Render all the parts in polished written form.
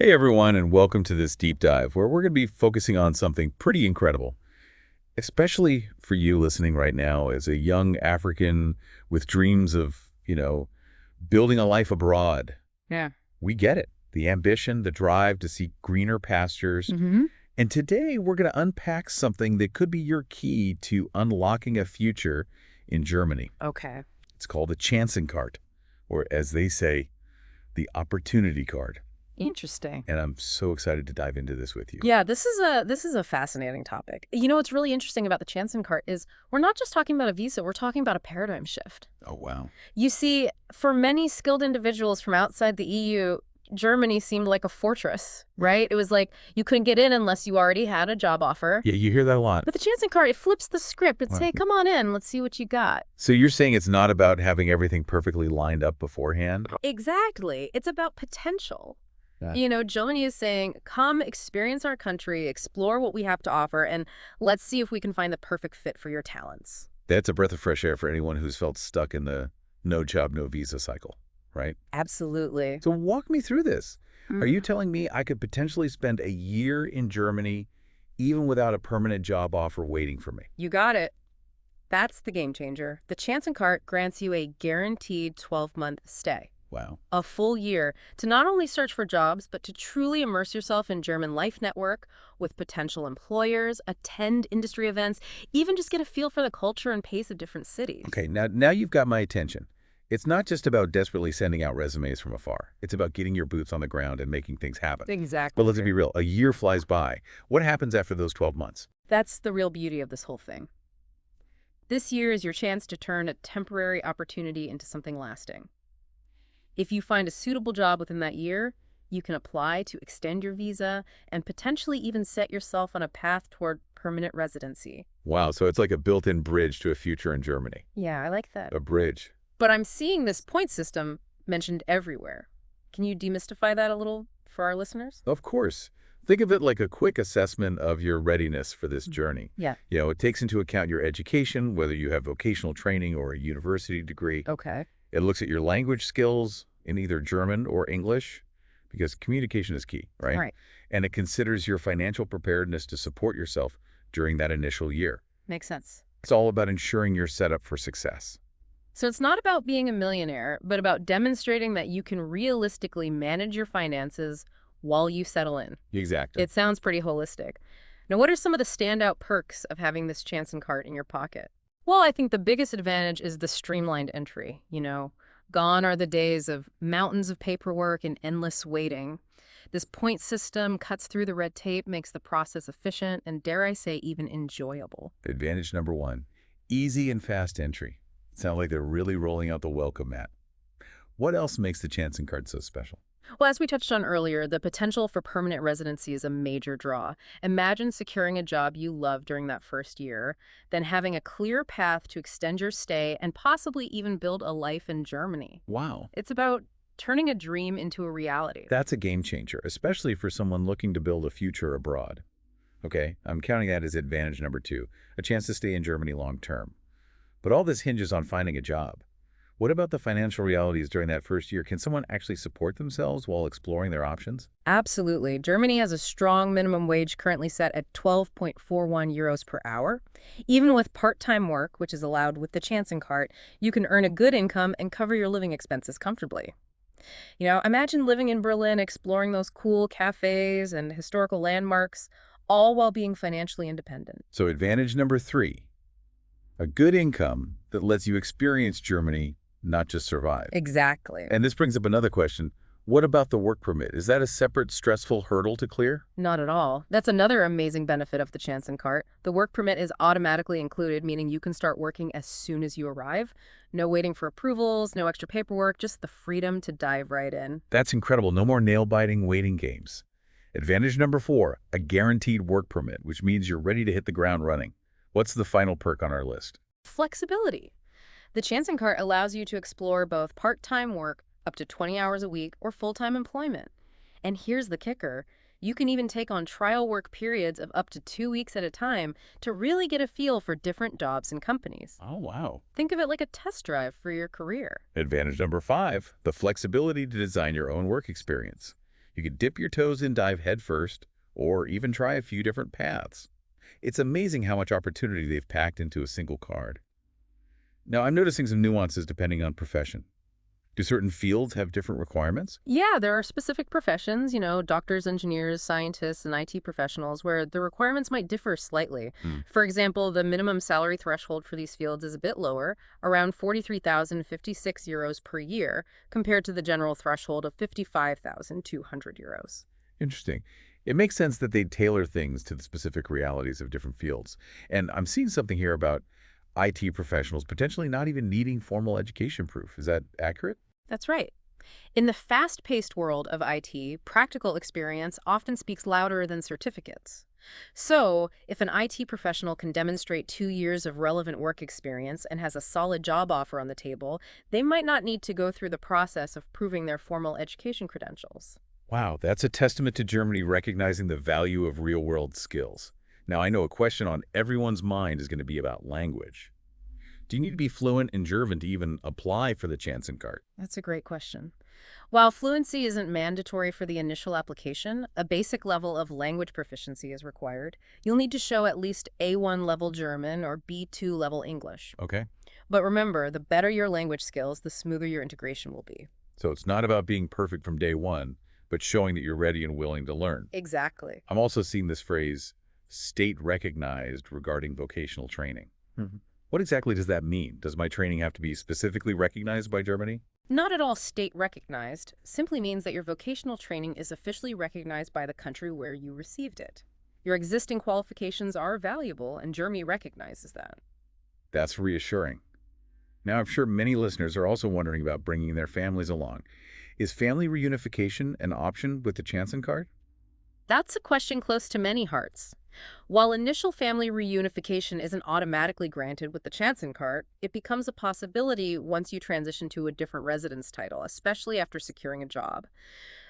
Hey everyone, and welcome to this deep dive where we're going to be focusing on something pretty incredible, especially for you listening right now as a young African with dreams of, building a life abroad. Yeah. We get it. The ambition, the drive to seek greener pastures. hmm And today we're going to unpack something that could be your key to unlocking a future in Germany. Okay. It's called the Chancenkart, or as they say, the Opportunity Card. Interesting. And I'm so excited to dive into this with you. Yeah, this is a fascinating topic. You know what's really interesting about the Chancenkart is we're not just talking about a visa, we're talking about a paradigm shift. Oh, wow. You see, for many skilled individuals from outside the EU, Germany seemed like a fortress, right? It was like you couldn't get in unless you already had a job offer. Yeah, you hear that a lot. But the Chancenkart, it flips the script. It's, Right. hey, come on in, let's see what you got. So you're saying it's not about having everything perfectly lined up beforehand? Exactly. It's about potential. Yeah. You know, Germany is saying, come experience our country, explore what we have to offer, and let's see if we can find the perfect fit for your talents. That's a breath of fresh air for anyone who's felt stuck in the no job, no visa cycle, right? Absolutely. So walk me through this. Are Mm. you telling me I could potentially spend a year in Germany even without a permanent job offer waiting for me? You got it. That's the game changer. The Chancenkart grants you a guaranteed 12-month stay, Wow. a full year, to not only search for jobs, but to truly immerse yourself in German life network with potential employers, attend industry events, even just get a feel for the culture and pace of different cities. Okay, now you've got my attention. It's not just about desperately sending out resumes from afar. It's about getting your boots on the ground and making things happen. Exactly. But let's be real, a year flies by. What happens after those 12 months? That's the real beauty of this whole thing. This year is your chance to turn a temporary opportunity into something lasting. If you find a suitable job within that year, you can apply to extend your visa and potentially even set yourself on a path toward permanent residency. Wow, so it's like a built-in bridge to a future in Germany. Yeah, I like that. A bridge. But I'm seeing this point system mentioned everywhere. Can you demystify that a little for our listeners? Of course. Think of it like a quick assessment of your readiness for this journey. Yeah. It takes into account your education, whether you have vocational training or a university degree. Okay. It looks at your language skills in either German or English, because communication is key, right? Right. And it considers your financial preparedness to support yourself during that initial year. Makes sense. It's all about ensuring you're set up for success. So it's not about being a millionaire, but about demonstrating that you can realistically manage your finances while you settle in. Exactly. It sounds pretty holistic. Now, what are some of the standout perks of having this Chancenkart in your pocket? Well, I think the biggest advantage is the streamlined entry. Gone are the days of mountains of paperwork and endless waiting. This point system cuts through the red tape, makes the process efficient, and dare I say, even enjoyable. Advantage number one, easy and fast entry. Sound like they're really rolling out the welcome mat. What else makes the Chancenkart so special? Well, as we touched on earlier, the potential for permanent residency is a major draw. Imagine securing a job you love during that first year, then having a clear path to extend your stay and possibly even build a life in Germany. Wow. It's about turning a dream into a reality. That's a game changer, especially for someone looking to build a future abroad. Okay, I'm counting that as advantage number two, a chance to stay in Germany long term. But all this hinges on finding a job. What about the financial realities during that first year? Can someone actually support themselves while exploring their options? Absolutely. Germany has a strong minimum wage currently set at 12.41 euros per hour. Even with part-time work, which is allowed with the Chancenkart, you can earn a good income and cover your living expenses comfortably. Imagine living in Berlin, exploring those cool cafes and historical landmarks, all while being financially independent. So advantage number three, a good income that lets you experience Germany, not just survive. Exactly. And this brings up another question. What about the work permit? Is that a separate stressful hurdle to clear? Not at all. That's another amazing benefit of the Chancenkart. The work permit is automatically included, meaning you can start working as soon as you arrive. No waiting for approvals, no extra paperwork, just the freedom to dive right in. That's incredible. No more nail-biting waiting games. Advantage number four, a guaranteed work permit, which means you're ready to hit the ground running. What's the final perk on our list? Flexibility. The Chancenkart allows you to explore both part-time work, up to 20 hours a week, or full-time employment. And here's the kicker. You can even take on trial work periods of up to 2 weeks at a time to really get a feel for different jobs and companies. Oh, wow. Think of it like a test drive for your career. Advantage number five, the flexibility to design your own work experience. You could dip your toes in, dive headfirst, or even try a few different paths. It's amazing how much opportunity they've packed into a single card. Now, I'm noticing some nuances depending on profession. Do certain fields have different requirements? Yeah, there are specific professions, doctors, engineers, scientists, and IT professionals, where the requirements might differ slightly. Hmm. For example, the minimum salary threshold for these fields is a bit lower, around 43,056 euros per year, compared to the general threshold of 55,200 euros. Interesting. It makes sense that they tailor things to the specific realities of different fields. And I'm seeing something here about IT professionals potentially not even needing formal education proof. Is that accurate? That's right. In the fast-paced world of IT, practical experience often speaks louder than certificates. So, if an IT professional can demonstrate 2 years of relevant work experience and has a solid job offer on the table, they might not need to go through the process of proving their formal education credentials. Wow, that's a testament to Germany recognizing the value of real-world skills. Now, I know a question on everyone's mind is going to be about language. Do you need to be fluent in German to even apply for the Chancenkart? That's a great question. While fluency isn't mandatory for the initial application, a basic level of language proficiency is required. You'll need to show at least A1 level German or B2 level English. Okay. But remember, the better your language skills, the smoother your integration will be. So it's not about being perfect from day one, but showing that you're ready and willing to learn. Exactly. I'm also seeing this phrase, state recognized, regarding vocational training. Mhm. What exactly does that mean? Does my training have to be specifically recognized by Germany? Not at all state recognized, simply means that your vocational training is officially recognized by the country where you received it. Your existing qualifications are valuable, and Germany recognizes that. That's reassuring. Now, I'm sure many listeners are also wondering about bringing their families along. Is family reunification an option with the Chancenkart? That's a question close to many hearts. While initial family reunification isn't automatically granted with the Chancenkart, it becomes a possibility once you transition to a different residence title, especially after securing a job.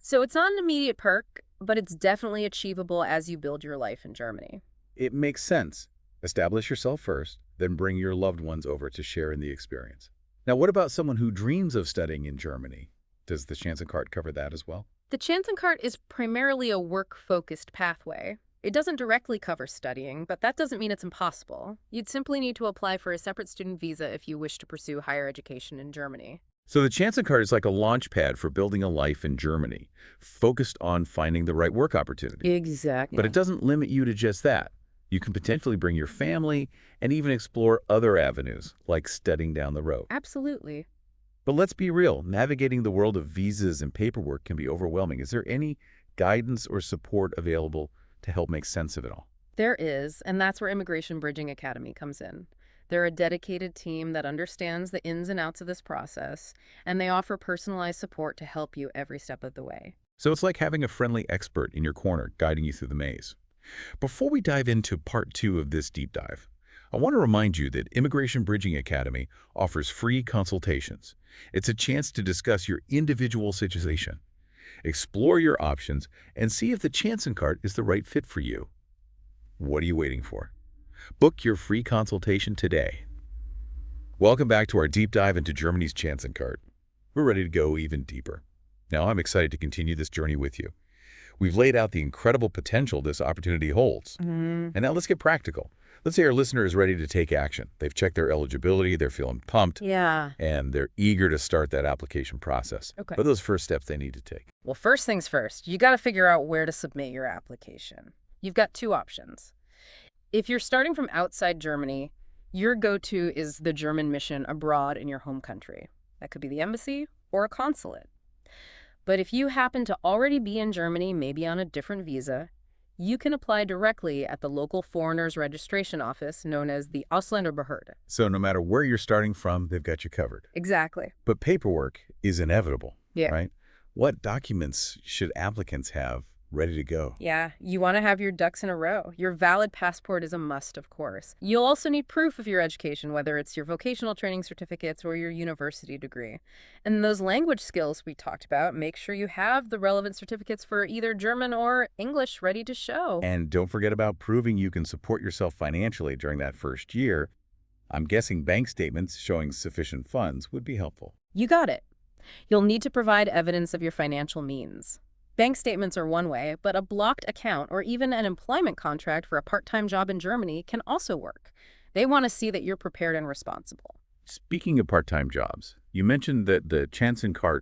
So it's not an immediate perk, but it's definitely achievable as you build your life in Germany. It makes sense. Establish yourself first, then bring your loved ones over to share in the experience. Now, what about someone who dreams of studying in Germany? Does the Chancenkart cover that as well? The Chancenkart is primarily a work-focused pathway. It doesn't directly cover studying, but that doesn't mean it's impossible. You'd simply need to apply for a separate student visa if you wish to pursue higher education in Germany. So the Chancenkart is like a launch pad for building a life in Germany, focused on finding the right work opportunity. Exactly. But it doesn't limit you to just that. You can potentially bring your family and even explore other avenues, like studying down the road. Absolutely. But let's be real, navigating the world of visas and paperwork can be overwhelming. Is there any guidance or support available to help make sense of it all? There is, and that's where Immigration Bridging Academy comes in. They're a dedicated team that understands the ins and outs of this process, and they offer personalized support to help you every step of the way. So it's like having a friendly expert in your corner guiding you through the maze. Before we dive into part 2 of this deep dive, I want to remind you that Immigration Bridging Academy offers free consultations. It's a chance to discuss your individual situation, explore your options, and see if the Chancenkart is the right fit for you. What are you waiting for? Book your free consultation today. Welcome back to our deep dive into Germany's Chancenkart. We're ready to go even deeper. Now, I'm excited to continue this journey with you. We've laid out the incredible potential this opportunity holds. And now let's get practical. Let's say our listener is ready to take action. They've checked their eligibility, they're feeling pumped, Yeah. and they're eager to start that application process. Okay. What are those first steps they need to take? Well, first things first, you got to figure out where to submit your application. You've got two options. If you're starting from outside Germany, your go-to is the German mission abroad in your home country. That could be the embassy or a consulate. But if you happen to already be in Germany, maybe on a different visa, you can apply directly at the local foreigners registration office known as the Ausländerbehörde. So no matter where you're starting from, they've got you covered. Exactly. But paperwork is inevitable, Yeah. right? What documents should applicants have ready to go? Yeah, you want to have your ducks in a row. Your valid passport is a must, of course. You'll also need proof of your education, whether it's your vocational training certificates or your university degree. And those language skills we talked about, make sure you have the relevant certificates for either German or English ready to show. And don't forget about proving you can support yourself financially during that first year. I'm guessing bank statements showing sufficient funds would be helpful. You got it. You'll need to provide evidence of your financial means. Bank statements are one way, but a blocked account or even an employment contract for a part-time job in Germany can also work. They want to see that you're prepared and responsible. Speaking of part-time jobs, you mentioned that the Chancenkart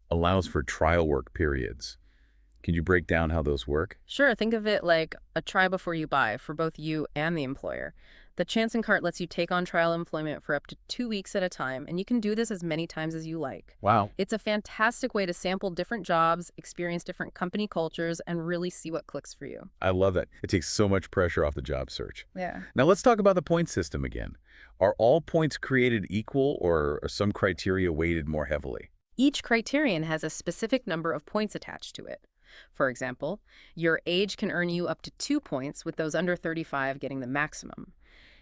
allows for trial work periods. Can you break down how those work? Sure, think of it like a try before you buy for both you and the employer. The Chancenkart lets you take on trial employment for up to 2 weeks at a time, and you can do this as many times as you like. Wow. It's a fantastic way to sample different jobs, experience different company cultures, and really see what clicks for you. I love that. It takes so much pressure off the job search. Yeah. Now let's talk about the point system again. Are all points created equal, or are some criteria weighted more heavily? Each criterion has a specific number of points attached to it. For example, your age can earn you up to 2 points, with those under 35 getting the maximum.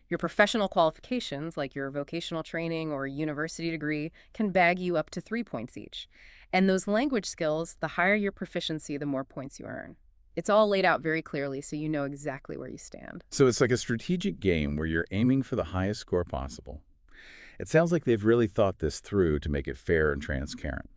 Your professional qualifications, like your vocational training or university degree, can bag you up to 3 points each. And those language skills, the higher your proficiency, the more points you earn. It's all laid out very clearly so you know exactly where you stand. So it's like a strategic game where you're aiming for the highest score possible. It sounds like they've really thought this through to make it fair and transparent.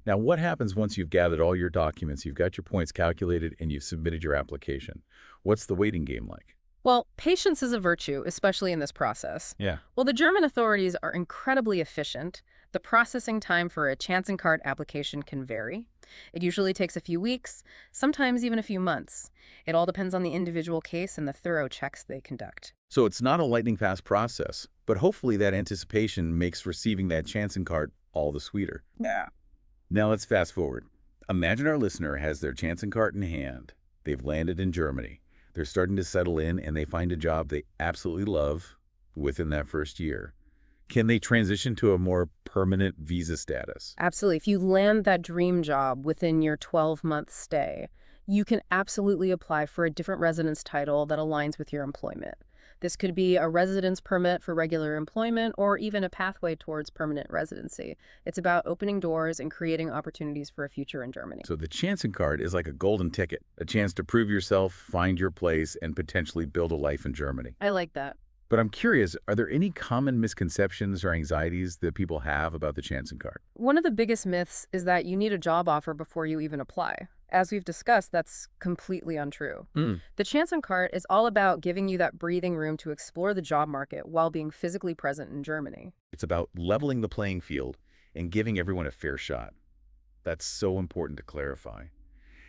Now, what happens once you've gathered all your documents, you've got your points calculated, and you've submitted your application? What's the waiting game like? Well, patience is a virtue, especially in this process. Yeah. While the German authorities are incredibly efficient, the processing time for a Chancenkart application can vary. It usually takes a few weeks, sometimes even a few months. It all depends on the individual case and the thorough checks they conduct. So it's not a lightning-fast process, but hopefully that anticipation makes receiving that Chancenkart all the sweeter. Yeah. Now let's fast forward. Imagine our listener has their Chancenkart in hand. They've landed in Germany. They're starting to settle in, and they find a job they absolutely love within that first year. Can they transition to a more permanent visa status? Absolutely. If you land that dream job within your 12-month stay, you can absolutely apply for a different residence title that aligns with your employment. This could be a residence permit for regular employment or even a pathway towards permanent residency. It's about opening doors and creating opportunities for a future in Germany. So the Chancenkart is like a golden ticket, a chance to prove yourself, find your place, and potentially build a life in Germany. I like that. But I'm curious, are there any common misconceptions or anxieties that people have about the Chancenkart? One of the biggest myths is that you need a job offer before you even apply. As we've discussed, that's completely untrue. Mm. The Chancenkart is all about giving you that breathing room to explore the job market while being physically present in Germany. It's about leveling the playing field and giving everyone a fair shot. That's so important to clarify.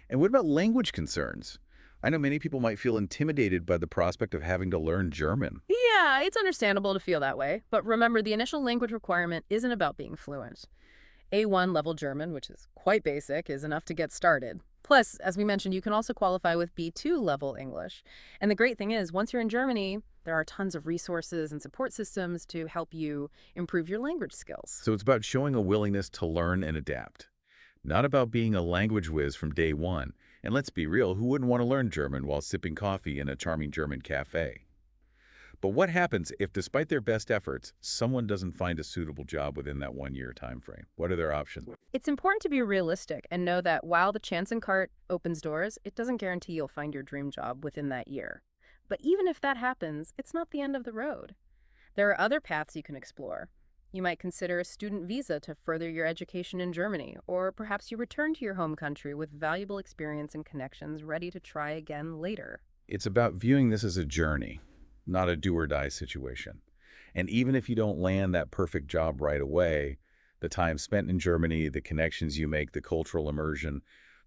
And what about language concerns? I know many people might feel intimidated by the prospect of having to learn German. Yeah, it's understandable to feel that way. But remember, the initial language requirement isn't about being fluent. A1 level German, which is quite basic, is enough to get started. Plus, as we mentioned, you can also qualify with B2 level English. And the great thing is, once you're in Germany, there are tons of resources and support systems to help you improve your language skills. So it's about showing a willingness to learn and adapt, not about being a language whiz from day one. And let's be real, who wouldn't want to learn German while sipping coffee in a charming German cafe? But what happens if, despite their best efforts, someone doesn't find a suitable job within that 1-year time frame? What are their options? It's important to be realistic and know that while the Chancenkart opens doors, it doesn't guarantee you'll find your dream job within that year. But even if that happens, it's not the end of the road. There are other paths you can explore. You might consider a student visa to further your education in Germany, or perhaps you return to your home country with valuable experience and connections ready to try again later. It's about viewing this as a journey, not a do-or-die situation. And even if you don't land that perfect job right away, the time spent in Germany, the connections you make, the cultural immersion,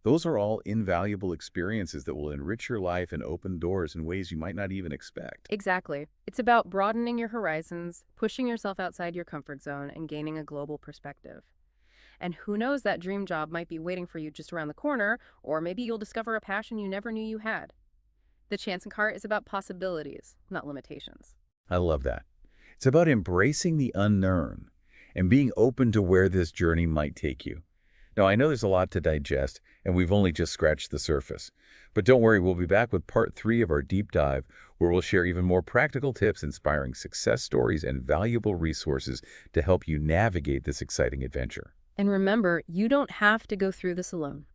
those are all invaluable experiences that will enrich your life and open doors in ways you might not even expect. Exactly. It's about broadening your horizons, pushing yourself outside your comfort zone, and gaining a global perspective. And who knows, that dream job might be waiting for you just around the corner, or maybe you'll discover a passion you never knew you had. The Chancenkart is about possibilities, not limitations. I love that. It's about embracing the unknown and being open to where this journey might take you. Now, I know there's a lot to digest, and we've only just scratched the surface. But don't worry, we'll be back with part 3 of our deep dive, where we'll share even more practical tips, inspiring success stories, and valuable resources to help you navigate this exciting adventure. And remember, you don't have to go through this alone.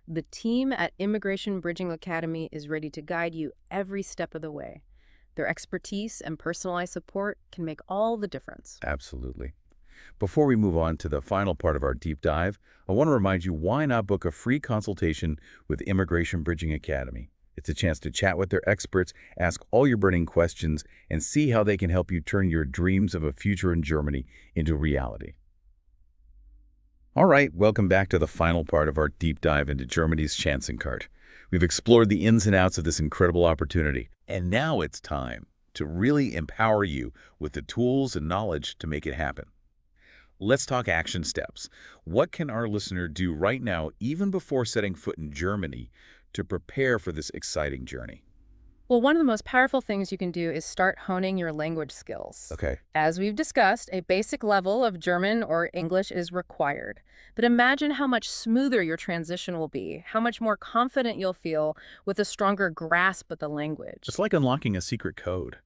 The team at Immigration Bridging Academy is ready to guide you every step of the way. Their expertise and personalized support can make all the difference. Absolutely. Before we move on to the final part of our deep dive, I want to remind you why not book a free consultation with Immigration Bridging Academy. It's a chance to chat with their experts, ask all your burning questions, and see how they can help you turn your dreams of a future in Germany into reality. All right, welcome back to the final part of our deep dive into Germany's Chancenkart. We've explored the ins and outs of this incredible opportunity, and now it's time to really empower you with the tools and knowledge to make it happen. Let's talk action steps. What can our listener do right now, even before setting foot in Germany, to prepare for this exciting journey? Well, one of the most powerful things you can do is start honing your language skills. Okay. As we've discussed, a basic level of German or English is required. But imagine how much smoother your transition will be, how much more confident you'll feel with a stronger grasp of the language. It's like unlocking a secret code.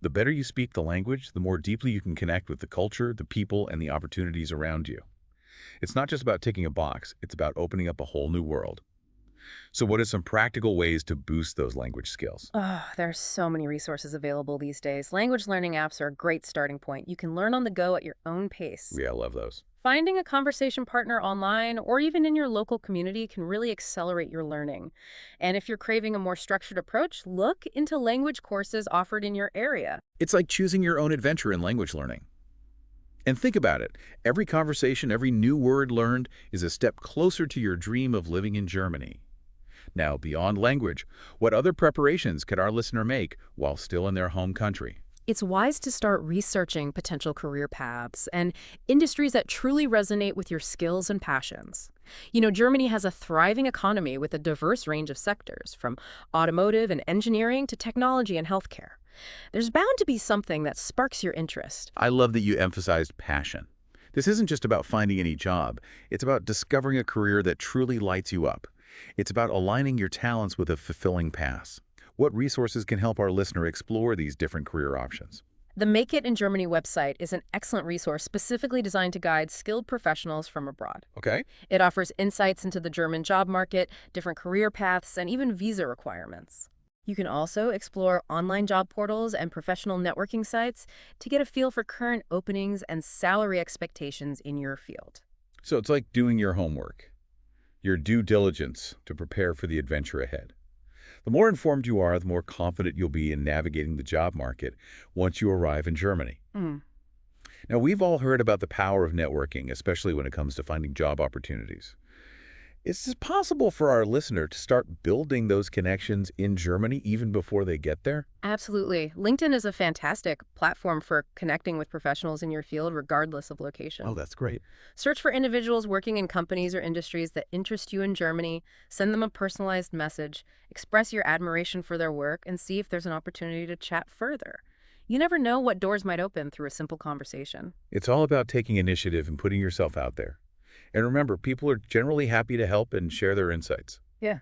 The better you speak the language, the more deeply you can connect with the culture, the people, and the opportunities around you. It's not just about ticking a box, it's about opening up a whole new world. So what are some practical ways to boost those language skills? Oh, there are so many resources available these days. Language learning apps are a great starting point. You can learn on the go at your own pace. Yeah, I love those. Finding a conversation partner online or even in your local community can really accelerate your learning. And if you're craving a more structured approach, look into language courses offered in your area. It's like choosing your own adventure in language learning. And think about it. Every conversation, every new word learned is a step closer to your dream of living in Germany. Now, beyond language, what other preparations could our listener make while still in their home country? It's wise to start researching potential career paths and industries that truly resonate with your skills and passions. You know, Germany has a thriving economy with a diverse range of sectors, from automotive and engineering to technology and healthcare. There's bound to be something that sparks your interest. I love that you emphasized passion. This isn't just about finding any job. It's about discovering a career that truly lights you up. It's about aligning your talents with a fulfilling past. What resources can help our listener explore these different career options? The Make It in Germany website is an excellent resource specifically designed to guide skilled professionals from abroad. Okay. It offers insights into the German job market, different career paths, and even visa requirements. You can also explore online job portals and professional networking sites to get a feel for current openings and salary expectations in your field. So it's like doing your homework, your due diligence to prepare for the adventure ahead. The more informed you are, the more confident you'll be in navigating the job market once you arrive in Germany. Now, we've all heard about the power of networking, especially when it comes to finding job opportunities. Is it possible for our listener to start building those connections in Germany even before they get there? Absolutely. LinkedIn is a fantastic platform for connecting with professionals in your field, regardless of location. Oh, that's great. Search for individuals working in companies or industries that interest you in Germany, send them a personalized message, express your admiration for their work, and see if there's an opportunity to chat further. You never know what doors might open through a simple conversation. It's all about taking initiative and putting yourself out there. And remember, people are generally happy to help and share their insights. Yeah.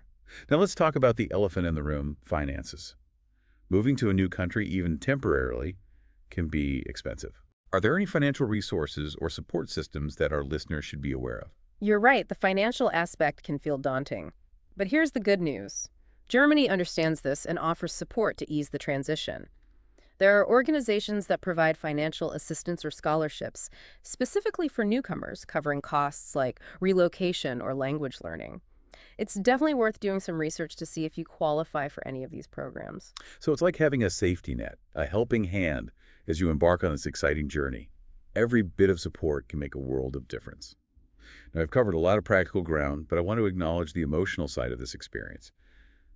Now let's talk about the elephant in the room, finances. Moving to a new country, even temporarily, can be expensive. Are there any financial resources or support systems that our listeners should be aware of? You're right, the financial aspect can feel daunting. But here's the good news. Germany understands this and offers support to ease the transition. There are organizations that provide financial assistance or scholarships, specifically for newcomers, covering costs like relocation or language learning. It's definitely worth doing some research to see if you qualify for any of these programs. So it's like having a safety net, a helping hand as you embark on this exciting journey. Every bit of support can make a world of difference. Now, I've covered a lot of practical ground, but I want to acknowledge the emotional side of this experience.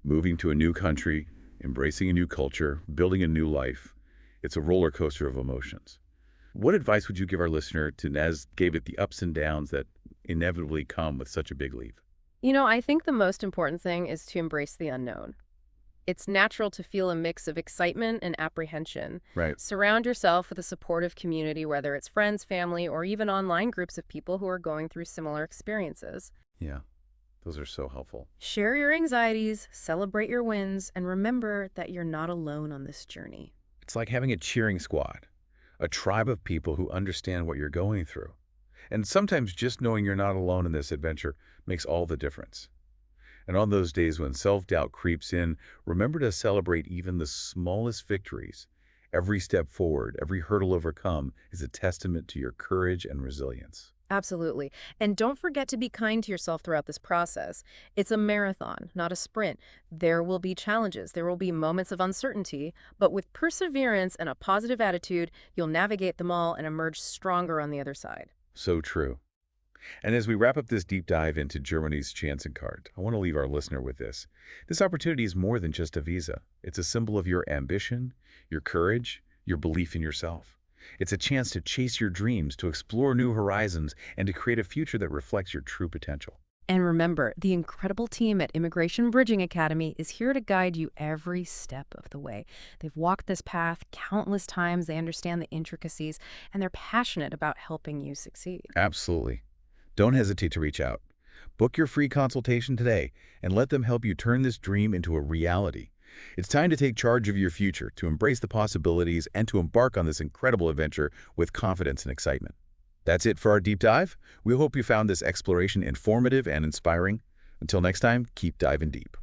Moving to a new country, embracing a new culture, building a new life. It's a roller coaster of emotions. What advice would you give our listener to navigate the ups and downs that inevitably come with such a big leap? You know, I think the most important thing is to embrace the unknown. It's natural to feel a mix of excitement and apprehension. Right. Surround yourself with a supportive community, whether it's friends, family, or even online groups of people who are going through similar experiences. Yeah, those are so helpful. Share your anxieties, celebrate your wins, and remember that you're not alone on this journey. It's like having a cheering squad, a tribe of people who understand what you're going through. And sometimes just knowing you're not alone in this adventure makes all the difference. And on those days when self-doubt creeps in, remember to celebrate even the smallest victories Every step forward, every hurdle overcome is a testament to your courage and resilience. Absolutely. And don't forget to be kind to yourself throughout this process. It's a marathon, not a sprint. There will be challenges, there will be moments of uncertainty, but with perseverance and a positive attitude, you'll navigate them all and emerge stronger on the other side. So true. And as we wrap up this deep dive into Germany's Chancenkart, I want to leave our listener with this. This opportunity is more than just a visa. It's a symbol of your ambition, your courage, your belief in yourself. It's a chance to chase your dreams, to explore new horizons, and to create a future that reflects your true potential. And remember, the incredible team at Immigration Bridging Academy is here to guide you every step of the way. They've walked this path countless times, they understand the intricacies, and they're passionate about helping you succeed. Absolutely. Don't hesitate to reach out. Book your free consultation today and let them help you turn this dream into a reality. It's time to take charge of your future, to embrace the possibilities, and to embark on this incredible adventure with confidence and excitement. That's it for our deep dive. We hope you found this exploration informative and inspiring. Until next time, keep diving deep.